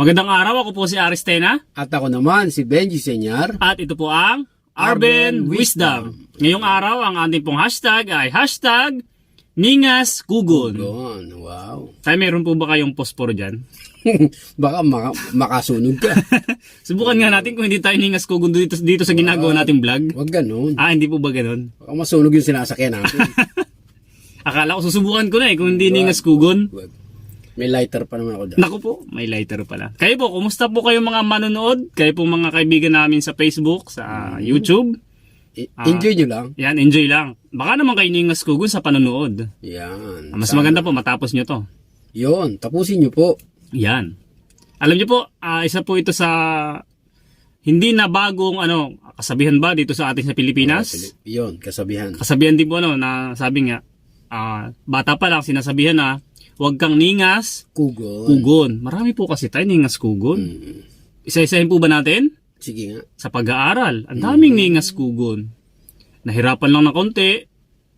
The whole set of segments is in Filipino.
Magandang araw, ako po si Aristena. At ako naman si Benji Senyar. At ito po ang Arben Wisdom. Ngayong araw, ang ating pong hashtag ay hashtag Ningas Kugon. Kugon, wow. Tayo, meron po ba kayong posporo dyan? Baka makasunog ka. Subukan nga natin kung hindi tayo Ningas Kugon dito sa ginagawa nating vlog. Wag ganun. Hindi po ba ganun? Baka masunog yung sinasakyan natin. Akala ko susubukan ko na kung hindi Ningas Kugon. Wag. May lighter pa naman ako dyan. Naku po, may lighter pala. Kayo po, kumusta po kayo mga manonood? Kayo po mga kaibigan namin sa Facebook, sa YouTube. Enjoy nyo lang. Yan, enjoy lang. Baka naman kayo Ningas Kugon sa panonood. Yan. Mas maganda po, matapos nyo to. Yun, tapusin nyo po. Yan. Alam nyo po, isa po ito sa hindi na bagong kasabihan ba dito sa atin sa Pilipinas? Yun, kasabihan. Kasabihan din po na sabi nga, bata pa lang sinasabihan na huwag kang ningas kugon. Marami po kasi tayo ningas kugon. Isa-isahin po ba natin? Sige nga. Sa pag-aaral, ang daming ningas kugon. Nahirapan lang ng konti,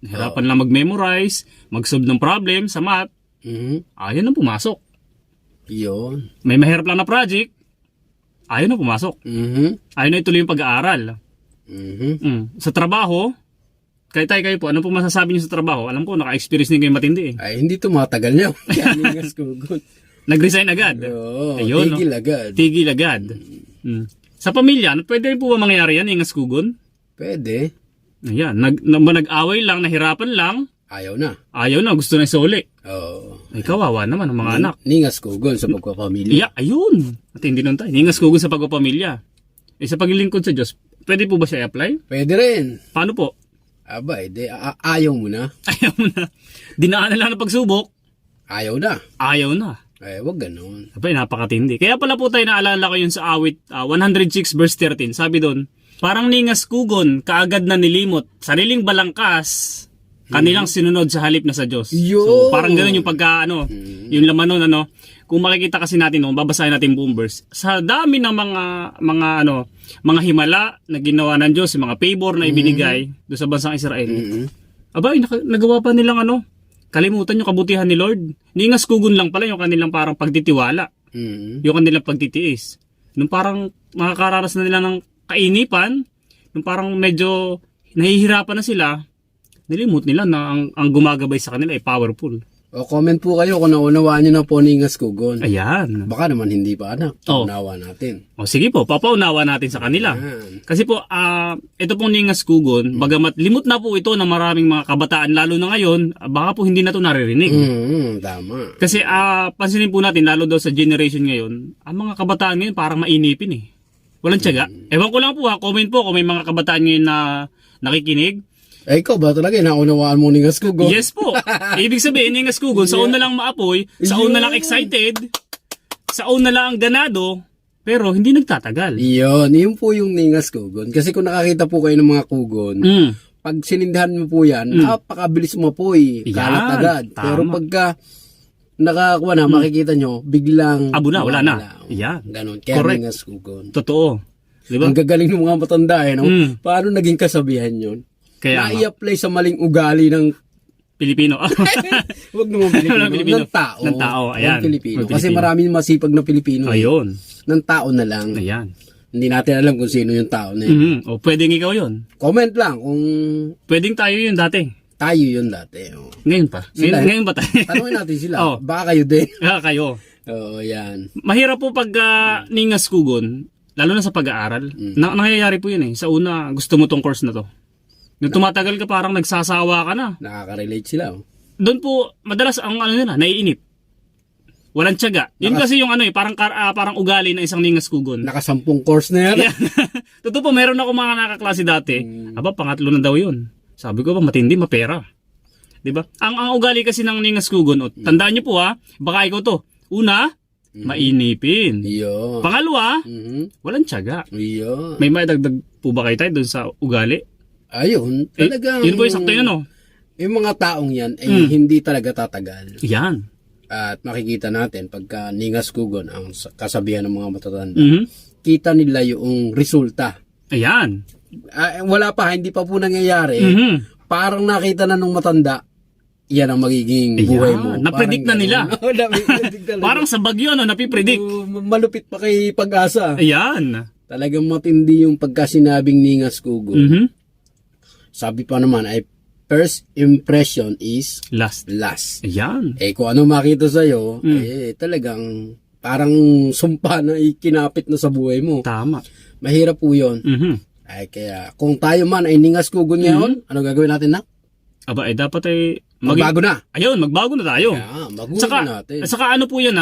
nahirapan lang mag-memorize, mag-solve ng problem sa math. Ayaw na pumasok. Yun. May mahirap lang na project, ayaw na pumasok. Ayaw na ituloy yung pag-aaral. Sa trabaho, kayo po, ano po masasabi niyo sa trabaho? Alam ko, naka-experience din kayo matindi eh. Ay, hindi tumatagal niya. Kaya ningas kugon. Nag-resign agad? Oo, ayun, tigil agad. Tigil agad. Sa pamilya, pwede po ba mangyari yan, ningas kugon? Pwede. Ayan, nag-away lang, nahirapan lang. Ayaw na. Ayaw na, gusto na isuli. Oo. Ay, kawawa naman ang mga anak. Ningas kugon sa pagpapamilya. Yeah, ayun. At hindi nun tayo. Ningas kugon sa pagpapamilya. Sa paglilingkod sa Diyos, pwede po ba siya i-apply? Pwede rin. Paano po? Aba, ayaw mo na. Ayaw mo na. Dinaan na lang ng pagsubok. Ayaw na. Ayaw na. Ay, wag ganun. Abay, napakatindi. Kaya pala po tayo naalala ko yun sa awit 106 verse 13. Sabi doon, parang ningas kugon, kaagad na nilimot, sariling balangkas, kanilang sinunod sa halip na sa Diyos. So, parang ganun yung pagka, yung laman nun, kung makikita kasi natin, babasahin natin buong verse, sa dami ng mga himala na ginawa ng Diyos, yung mga favor na ibinigay doon sa bansang Israel. Abay, nagawa pa nilang kalimutan yung kabutihan ni Lord. Ningas kugon lang pala yung kanilang parang pagtitiwala. Yung kanilang pagtitiis. Nung parang makakaranas na nila ng kainipan, nung parang medyo nahihirapan na sila, nilimut nila na ang gumagabay sa kanila ay powerful. O comment po kayo kung naunawaan nyo na po ningas kugon. Ayan. Baka naman hindi pa anak. Unawa natin. O sige po, papaunawa natin sa kanila. Ayan. Kasi po, ito pong ningas kugon, bagamat limot na po ito ng maraming mga kabataan, lalo na ngayon, baka po hindi na ito naririnig. Tama. Kasi pansinin po natin, lalo daw sa generation ngayon, ang mga kabataan ngayon parang mainipin eh. Walang tiyaga. Ewan ko lang po comment po kung may mga kabataan ngayon na nakikinig. Eh, ikaw ba talaga naunawaan mo ningas kugon? Yes po. Ibig sabihin, ningas kugon, sa una lang maapoy, sa una lang excited, sa una lang ganado, pero hindi nagtatagal. Yun po yung ningas kugon. Kasi kung nakakita po kayo ng mga kugon, pag sinindahan mo po yan, napakabilis mo po kalat agad. Tama. Pero pagka nakakuha na, makikita nyo, biglang abo na, wala na. Yan. Ganon. Kaya Correct. ningas kugon. Totoo. Diba? Ang gagaling ng mga matanda paano naging kasabihan yun? Kaya na-i-apply sa maling ugali ng Pilipino. Huwag naman Pilipino. Ng tao. Ng tao, ayan. Ng Pilipino. Ng Kasi Pilipino. maraming masipag na Pilipino. Ayun. Ng tao na lang. Ayan. Hindi natin alam kung sino yung tao na yun. O pwedeng ikaw yun. Comment lang kung Pwedeng tayo yun dati. tayo yun dati. Ngayon pa. Ngayon ba tayo? Tanungin natin sila. Oh. Baka kayo din. Kayo. Oo, yan. Mahirap po pag ningas kugon, lalo na sa pag-aaral. Nangyayari po yun eh. Sa una, gusto mo tong course na to. Nung tumatagal ka, parang nagsasawa ka na. Nakaka-relate sila. Doon po, madalas ang nila, naiinip. Walang tiyaga. Yun kasi yung parang ugali ng isang ningas kugon. Nakasampung course na yan. Totoo po, meron ako mga nakaklase dati. Pangatlo na daw yun. Sabi ko ba, matindi, mapera. Diba? Ang ugali kasi ng ningas kugon, tandaan nyo po baka ikaw to. Una, mainipin. Iyo. Pangalawa, walang tiyaga. Iyo. May maidagdag po ba kayo tayo doon sa ugali? Ayun, talagang Yun po yung sakto yun, yung mga taong yan ay hindi talaga tatagal. Yan. At makikita natin pagka ningas kugon ang kasabihan ng mga matatanda. Kita nila yung resulta. Ayan. Wala pa, hindi pa po nangyayari. Parang nakita na nung matanda yan ang magiging buhay mo. Napredict na nila. Napredict talaga. Parang sa bagyo, no, napipredict. Malupit pa kay Pag-asa. Ayan. Talagang matindi yung pagkasinabing Ningas Kugon. Mhm. Sabi pa naman ay first impression is Last. last. Ayan. Kung ano makita sa'yo, talagang parang sumpa na ikinapit na sa buhay mo. Tama. Mahirap po yun. Mhm. Kaya kung tayo man ay Ningas Kugon ngayon, ano gagawin natin na? Aba, dapat ay Magbago na. Ayun, magbago na tayo. Magulo natin. Saka ano po yan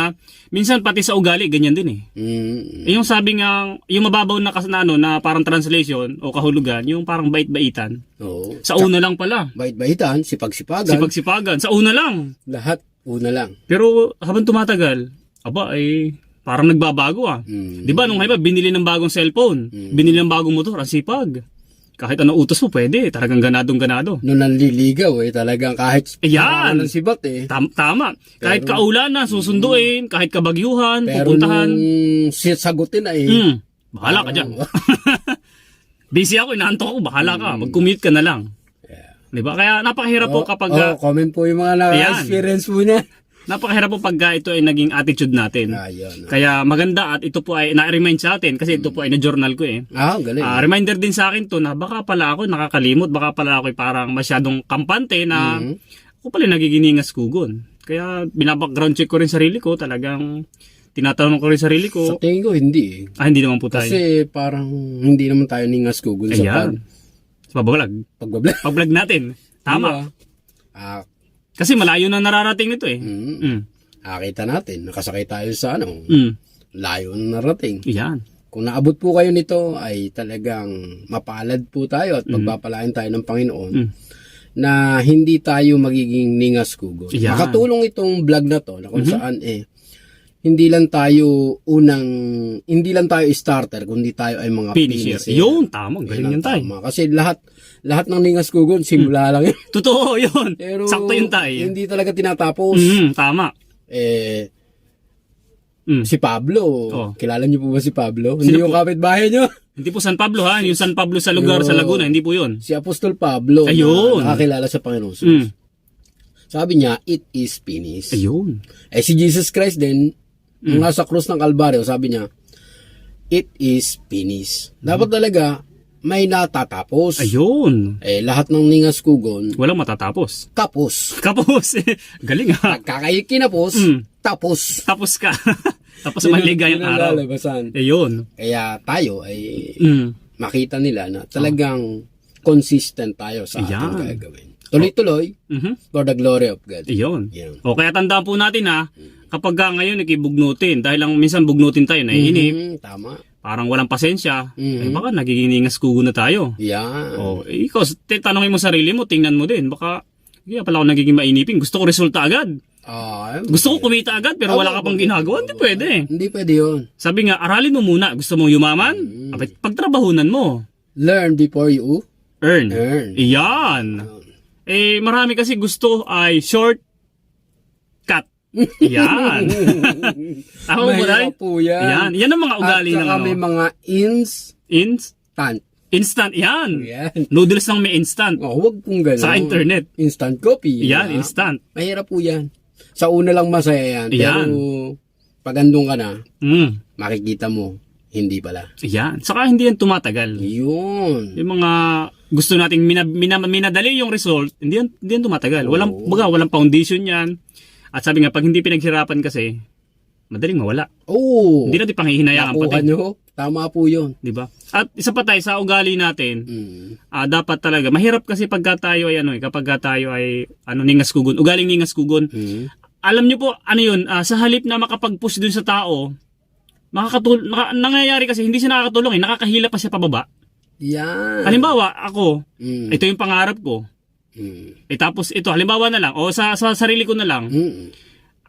minsan pati sa ugali, ganyan din eh. Yung sabi nga, yung mababaw na na parang translation o kahulugan, yung parang bait-baitan. Oo. Sa una lang pala. Bait-baitan, sipag-sipagan. Sipag-sipagan. Sa una lang. Lahat, una lang. Pero habang tumatagal, parang nagbabago Di ba nung halimbawa, binili ng bagong cellphone, binili ng bagong motor, ang sipag. Kahit ano utos mo, pwede. Talagang ganadong-ganado. Noong nanliligaw talagang kahit Ayan. ng sibat Tama. Kahit kaulan na, susunduin, kahit kabagyuhan, Pero pupuntahan. nung sagutin ay Bahala ka dyan. Busy ako, inaantok ako, bahala ka. Mag-commute ka na lang. Di ba? Kaya napakahirap po kapag... comment po yung mga na-experience mo na. Napakahirap po pag ito ay naging attitude natin. Ayun. Kaya maganda at ito po ay na-remind sa atin kasi ito po ay na-journal ko eh. Galing. Reminder din sa akin to na baka pala ako nakakalimot, baka pala ako ay parang masyadong kampante na ako pala nagiginingas kugon. Kaya binabackground check ko rin sarili ko, talagang tinatanong ko rin sarili ko. Sa tingin ko, hindi Hindi naman po tayo. Kasi parang hindi naman tayo Ningas Kugon sa Pagbablog. Pag-vlog natin. Tama. Kasi malayo na nararating nito eh. Nakita natin, nakasakay tayo sa layo na narating. Yan. Kung naabot po kayo nito ay talagang mapalad po tayo at pagpapalain tayo ng Panginoon na hindi tayo magiging Ningas Kugon. Yan. Makatulong itong vlog na to na kung saan hindi lang tayo starter kundi tayo ay mga Finisher. Yun, tama. Galing yan tayo. Kasi lahat ng Ningas Kugon simula lang yun. Totoo yun. Pero sakto yun tayo. Hindi talaga tinatapos. Tama. Si Pablo. Kilala niyo po ba si Pablo? Hindi yung kapitbahay niyo. Hindi po San Pablo yung San Pablo sa lugar sa Laguna, hindi po yun. Si Apostol Pablo. Ayun. Na nakakilala sa Panginoon. Sabi niya, it is finished. Ayun. Si Jesus Christ din, nung nasa krus ng Kalbaryo, sabi niya, it is finished. Dapat talaga, may natatapos. Ayun. Lahat ng Ningas Kugon, walang matatapos. Kapos. Galing Kinapos, tapos. Tapos ka. Tapos sa maligayang araw. Ayun. Kaya tayo ay makita nila na talagang consistent tayo sa ating gagawin. Tuloy-tuloy for the glory of God. Ayun. Kaya tandaan po natin kapag ngayon nakibugnutin, dahil lang minsan bugnutin tayo, naiinip. Tama. Parang walang pasensya, baka nagiging Ningas Kugon na tayo. Yan. Ikaw, tanongin mo sarili mo, tingnan mo din, baka kaya pala ako nagiging mainipin. Gusto ko resulta agad. Gusto ko kumita agad pero wala ka pang ginagawa. Hindi pwede. Hindi pwede yun. Sabi nga, aralin mo muna. Gusto mo yumaman? Pagtrabahunan mo. Learn before you earn. Iyan. Marami kasi gusto ay short cut. Yan. Ako po yan. Yan ang mga ugali ng may mga instant. Instant, yan. Noodles lang may instant. Huwag pong gano'n. Sa internet. Instant coffee. Yan, instant. Mahirap po yan. Sa una lang masaya yan. Pero pag andun ka na, makikita mo, hindi pala. Yan. Saka hindi yan tumatagal. Yun. Yung mga gusto nating minadali yung result, hindi yan tumatagal. Walang foundation yan. At sabi nga, pag hindi pinaghirapan kasi, madaling mawala. Hindi natin panghihinayaan pati. Tama po yun. Diba? At isa pa tayo sa ugali natin, dapat talaga, mahirap kasi pagka tayo ay kapag tayo ay Ningas Kugon, ugaling Ningas Kugon. Alam nyo po, sa halip na makapag-push dun sa tao, nangyayari kasi hindi siya nakakatulong nakakahila pa siya pababa. Yan. Halimbawa, ako, ito yung pangarap ko. Tapos ito, halimbawa na lang, o sa sarili ko na lang,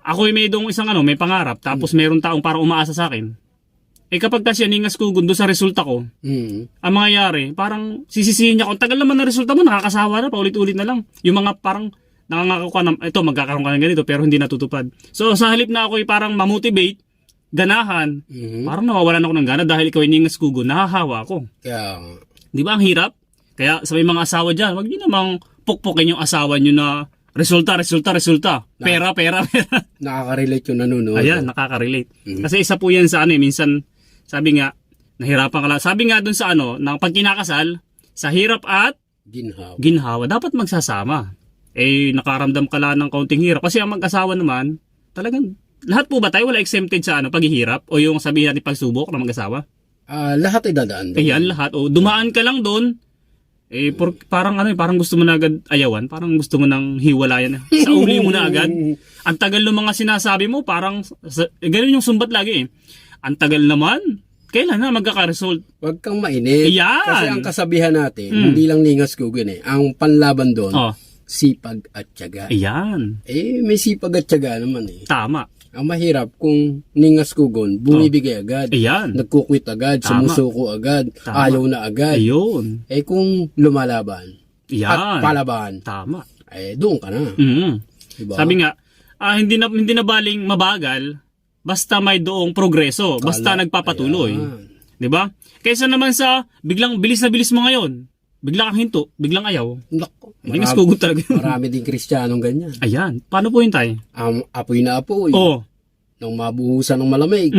ako may may pangarap, tapos mayroong taong parang umaasa sa akin. Kapag kasi Ningas Kugon doon sa resulta ko, ang mangyayari, parang sisisihin niya kung tagal naman na resulta mo, nakakasawa na, paulit-ulit na lang. Yung mga parang nangangako ka na, ito, magkakaroon ka ng ganito, pero hindi natutupad. So, sa halip na ako parang mamotivate, ganahan, parang nawawalan ako ng gana dahil ikaw ay Ningas Kugon, nahahawa ako. Di ba ang hirap? Kaya sa may mga asawa dyan, wag niyo namang pukpukin yung asawa niyo na resulta. Pera. Nakaka-relate yung nanonood. Ayan, nakaka-relate. Kasi isa po yan sa ano, minsan, sabi nga, nahirapan ka lang. Sabi nga dun sa ano, ng pag kinakasal, sa hirap at ginhawa, dapat magsasama. Nakaramdam ka lang ng kaunting hirap. Kasi ang mag-asawa naman, talagang, lahat po ba tayo wala exempted sa ano, paghihirap? O yung sabihin natin pagsubok ng mag-asawa? Lahat ay dadaan doon. Ayan, lahat. O, dumaan ka lang doon, parang gusto mo na agad ayawan, parang gusto mo nang hiwalayan. Sa uli mo na agad. Ang tagal ng mga sinasabi mo, parang, ganun yung sumbat lagi eh. Ang tagal naman, kailan na magkaka-result? Huwag kang mainit. Ayan. Kasi ang kasabihan natin, hindi lang ningas kugon eh. Ang panlaban doon, sipag at tiyaga. Ayan. May sipag at tiyaga naman eh. Tama. Ang mahirap kung ningas kugon, bumibigay agad. Ayan. Nagkukwit agad, Tama. sumusuko agad, Tama. ayaw na agad. Ayun. Kung lumalaban Ayan. at palaban, Tama. doon ka na. Diba? Sabi nga, hindi na baling mabagal, basta may doong progreso, basta nagpapatuloy. Ayan. 'Di ba? Kaysa naman sa biglang bilis na bilis mo ngayon, bigla kang hinto, biglang ayaw. Naku, Ningas kugon talaga. marami din Kristiyanong ganyan. Ayan. Paano po yun tayo? Apoy na apoy. Nang mabuhusan ng malamig,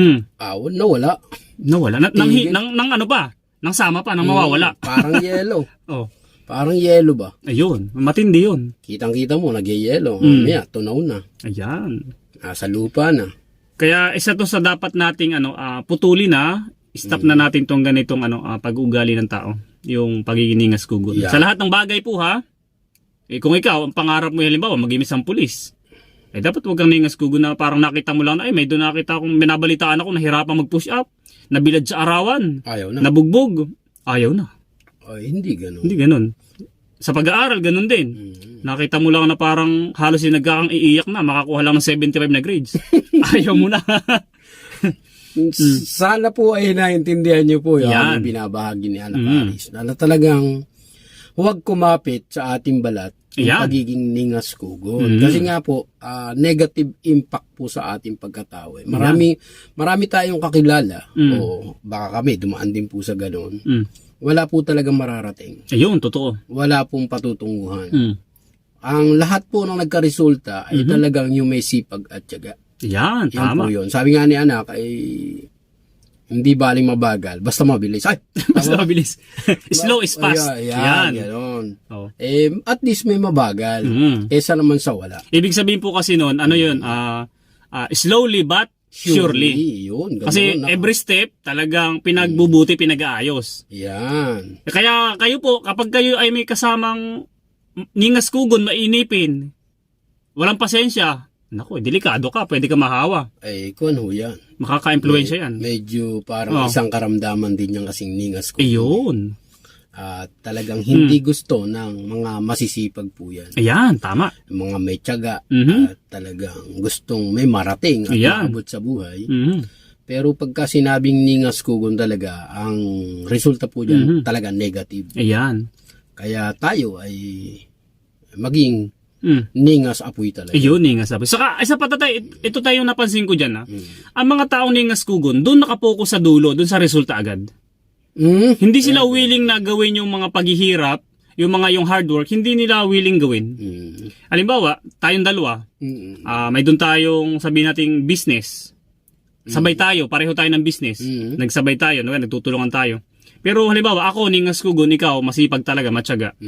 nawala. Nawala. Nang ano pa? Nang sama pa, nang mawawala. Parang yelo. Oh. Parang yelo ba? Ayun. Matindi yun. Kitang-kita mo, nag-yelo. Mamaya, tunaw na. Ayan. Nasa lupa na. Kaya isa to sa dapat nating putulin na, stop na natin tong ganitong pag-uugali ng tao. Yung pagiging ningas kugon. Yeah. Sa lahat ng bagay po ha, kung ikaw, ang pangarap mo halimbawa, mag-imis ang pulis. Dapat huwag kang ningas kugon na parang nakita mo lang na, may doon nakita akong binabalitaan ako, nahirapang mag-push up, nabilad sa arawan, Ayaw na. nabugbog, ayaw na. Hindi ganun. Hindi ganun. Sa pag-aaral, ganun din. Nakita mo lang na parang halos yung nagkakang iiyak na, makakuha lang ng 75 na grades. Ayaw mo na. Sana po ay naintindihan niyo po yung Yan. binabahagi ni Ana Paris. Na talagang huwag kumapit sa ating balat yung Yan. pagiging ningas kugon. Kasi nga po, negative impact po sa ating pagkatao. Marami tayong kakilala o baka kami dumaan din po sa ganun. Wala po talagang mararating. Ayun, totoo. Wala pong patutunguhan. Ang lahat po ng nagkaresulta ay talagang yung may sipag at tiyaga. Yan, Yan tama. po yun. Sabi nga ni anak, hindi baling mabagal, basta mabilis. Ay! Basta mabilis. Slow is fast. Yan. Yan. Ganon. Oh. At least may mabagal. Kesa naman sa wala. Ibig sabihin po kasi noon, yun, slowly but surely. Yun. Ganon, Kasi every step, talagang pinagbubuti, pinag-aayos. Yan. Kaya kayo po, kapag kayo ay may kasamang ningas kugon, mainipin, walang pasensya, naku, delikado ka, pwede ka mahawa. Kung ano yan. Makaka-impluensya yan. Medyo parang isang karamdaman din yung kasing ningas kugon. Ayun. At talagang hindi gusto ng mga masisipag po yan. Ayan, tama. Mga may tiyaga at talagang gustong may marating at maabot sa buhay. Pero pagka sinabing ningas kugon talaga, ang resulta po dyan talaga negative. Ayan. Kaya tayo ay maging ningas apoy talaga. Ayun, ningas apoy. Saka, isa pa tayo, ito tayo napansin ko dyan. Ang mga taong ningas kugon, doon nakapokus sa dulo, doon sa resulta agad. Hindi sila willing na gawin yung mga paghihirap, yung hard work, hindi nila willing gawin. Halimbawa, tayong dalawa, may doon tayong sabihin nating business. Sabay tayo, pareho tayo ng business. Nagsabay tayo, nagtutulungan tayo. Pero halimbawa, ako, ningas kugon, ikaw, masipag talaga, matyaga.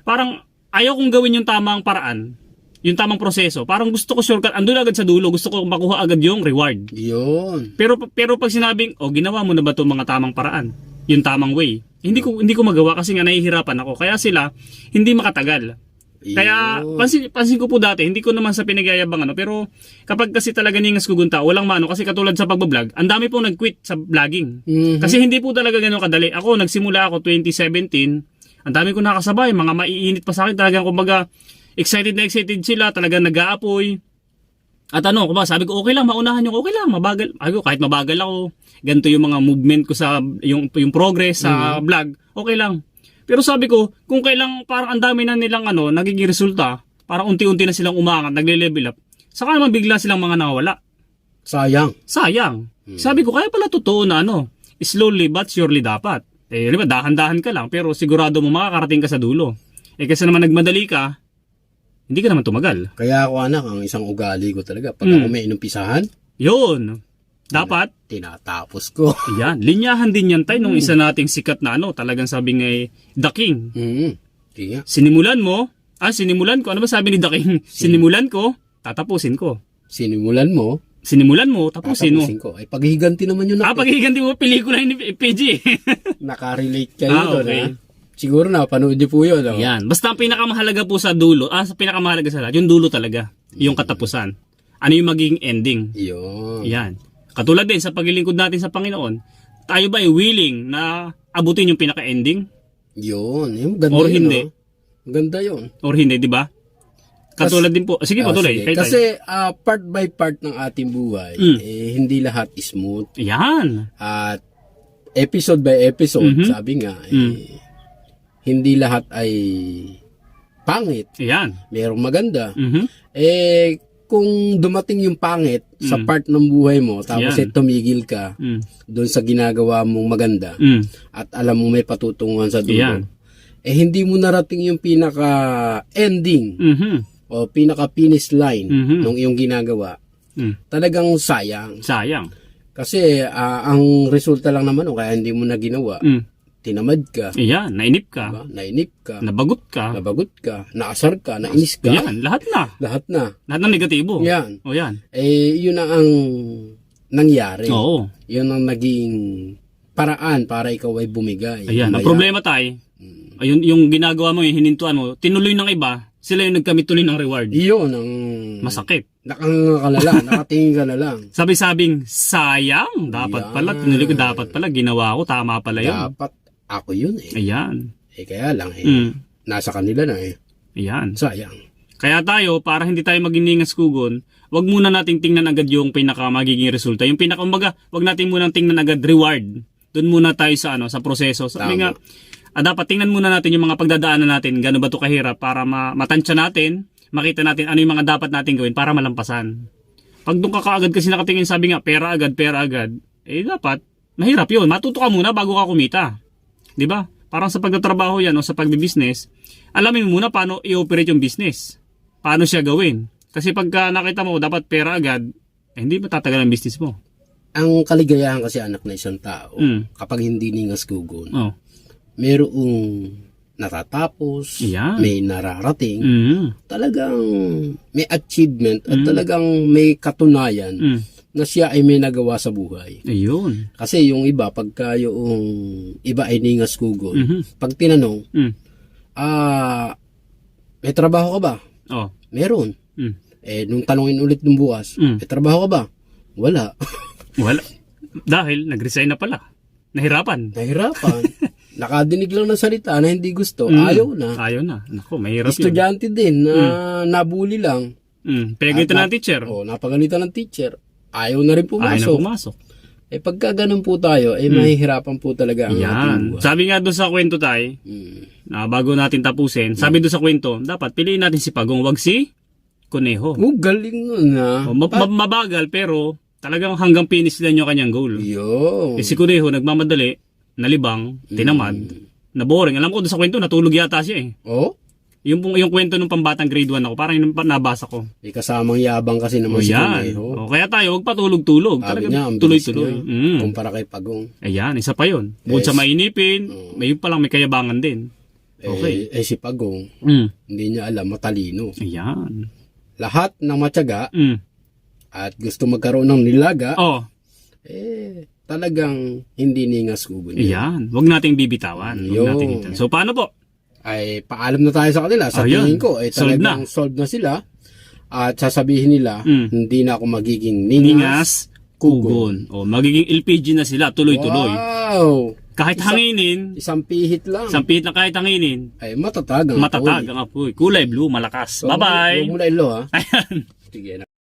Parang, ayaw kong gawin yung tamang paraan, yung tamang proseso. Parang gusto ko shortcut, andun agad sa dulo, gusto ko makuha agad yung reward. Yun. Pero pag sinabing, ginawa mo na ba itong mga tamang paraan? Yung tamang way. Hindi ko magawa kasi nga nahihirapan ako. Kaya sila, hindi makatagal. Kaya, pansin ko po dati, hindi ko naman sa pinagayabang pero kapag kasi talaga ningas kugunta, walang mano, kasi katulad sa pagbablog, ang dami pong nag-quit sa vlogging. Kasi hindi po talaga ganun kadali. Ako, nagsimula ako 2017, ang dami ko nakasabay, mga maiinit pa sa akin, talagang kumbaga, excited sila, talagang nag-aapoy. At sabi ko, okay lang, maunahan yung okay lang, mabagal. Kahit mabagal ako, ganito yung mga movement ko sa, yung progress sa vlog, okay lang. Pero sabi ko, kung kailang parang ang dami na nilang nagiging resulta, parang unti-unti na silang umangat, nagle-level up, saka naman bigla silang mga nawala. Sayang. Sabi ko, kaya pala totoo na slowly but surely dapat. Dahan-dahan ka lang, pero sigurado mo makakarating ka sa dulo. Kasi naman nagmadali ka, hindi ka naman tumagal. Kaya ako anak, ang isang ugali ko talaga. Pag ako may inumpisahan, Yun. Dapat, tinatapos ko. yan, linyahan din yan tayo nung isa nating sikat na talagang sabi nga The King. Kaya, Sinimulan ko, ano ba sabi ni The King? Sinimulan ko, tatapusin ko. sinimulan mo, Sinimulan mo, tapusin mo. tatapusin ko. Ay, paghihiganti naman yun. Paghihiganti mo pelikula ni PG. Nakarelate kayo doon, okay. ha? Siguro na, panood niyo po yun. No? Yan. Basta ang pinakamahalaga po sa dulo, sa pinakamahalaga sa lahat, yung dulo talaga. Yung katapusan. Ano yung magiging ending? Yun. Yan. Katulad din sa paglilingkod natin sa Panginoon, tayo ba ay willing na abutin yung pinaka-ending? Yun. Yung ganda Or yun, hindi? no? Ganda yun. Or hindi, di ba? Katulad din po. Sige, patuloy. Sige. Kasi part by part ng ating buhay, hindi lahat smooth. Yan. At episode by episode, sabi nga, hindi lahat ay pangit. Yan. Merong maganda. Mhm. Kung dumating yung pangit sa part ng buhay mo, tapos Yan. tumigil ka doon sa ginagawa mong maganda, at alam mo may patutunguhan sa dulo, Yan. hindi mo narating yung pinaka-ending Mhm. o pinaka-finish line Mhm. ng iyong ginagawa, talagang sayang. Sayang. Kasi ang resulta lang naman, kaya hindi mo na ginawa, tinamad ka, Yan. Nainip ka. diba? Nainip ka, Nabagot ka. nabagot ka, naasar ka, nainis ka, Yan. Lahat na. lahat na. Lahat ng negatibo. Yan. O yan. Yun na ang nangyari. Oo. Yun ang naging paraan para ikaw ay bumigay. Ayan. Ang Kaya, problema tayo, ayun, yung ginagawa mo, yung hinintuan mo, tinuloy ng iba, sila yung nagkamit tuloy ng reward. Yun ang Masakit. nakanganga ka na lang, nakatingin ka na lang. Sabi-sabing, sayang. Dapat Yan. pala, tinuloy ko, dapat pala, ginawa ko, tama pala yun. Dapat ako yun Ayan. Kaya lang nasa kanila na Ayan. sayang. Kaya tayo, para hindi tayo maging ningas kugon, wag muna nating tingnan agad yung pinaka magiging resulta. Yung pinaka, wag natin munang tingnan agad reward. Doon muna tayo sa sa proseso. Sabi nga, dapat tingnan muna natin yung mga pagdadaanan natin, gaano ba ito kahirap para matansya natin, makita natin ano yung mga dapat natin gawin para malampasan. Pag doon ka kaagad kasi nakatingin, sabi nga, pera agad, dapat, mahirap yun. Matuto ka muna bago ka kumita. 'Di ba? Parang sa pagtatrabaho yan o sa pagbi-business, alamin mo muna paano i-operate yung business. Paano siya gawin. Kasi pagka nakita mo dapat pera agad, hindi matatagal ang business mo. Ang kaligayahan kasi anak na isang tao, kapag hindi ningas gugon, Oh. merong natatapos, Yan. may nararating, Mm. may achievement at talagang may katunayan Mm. na siya ay may nagawa sa buhay. Ayun. Kasi yung iba, pagka yung iba ay ningas gugon, Mhm. pag tinanong, Mm. may trabaho ka ba? Oh. Meron. Mm. Nung tanongin ulit nung bukas, may trabaho ka ba? Wala. Wala. Dahil nag-resign na pala. Nahirapan. Nahirapan. Nakadinig lang ng salita na hindi gusto. Ayaw na. Ayaw na. Naku, mahirap yun. Estudyante din na nabuli lang. Pagalitan ng teacher. Napagalitan ng teacher. Ayaw na rin Ayaw na pumasok. pumasok. Pagka ganun po tayo, mahihirapan po talaga ang ating Yan. buhay. Sabi nga doon sa kwento tayo, bago natin tapusin, sabi doon sa kwento, dapat piliin natin si Pagong, wag si Kuneho. Galing nun ha. Mabagal pero talagang hanggang finish lang yung kanyang goal. Yo. Si Kuneho nagmamadali, nalibang, tinamad, naboring. Alam ko doon sa kwento, natulog yata siya eh. Yung kwento ng pambatang grade 1 ako, parang yung nabasa ko. May kasamang yabang kasi naman si Yan. Kuneho. Kaya tayo, huwag patulog-tulog. Sabi Talagang niya, ang bilis tuloy-tuloy. niya. Kumpara kay Pagong. Ayan, isa pa yun. Bukod sa mainipin, may palang may kayabangan din. Okay. Si Pagong, hindi niya alam, matalino. Ayan. Lahat ng matyaga at gusto magkaroon ng nilaga, Oh, talagang hindi ningas gugon. ayan. Huwag nating bibitawan. Huwag Yun. nating bibitawan. So, paano po? Ay paalam na tayo sa kanila. Sa Ayun. tingin ko, talagang solved na sila. At sasabihin nila, hindi na ako magiging ningas, Kugon. O, magiging LPG na sila. Tuloy-tuloy. Wow! Kahit hanginin, Isang pihit lang. sampit na kahit hanginin, Ay, matatag ang matatag ang apoy. Kulay blue, malakas. Bye-bye! Huwag mo na ilo ha. Ayan. Sige na.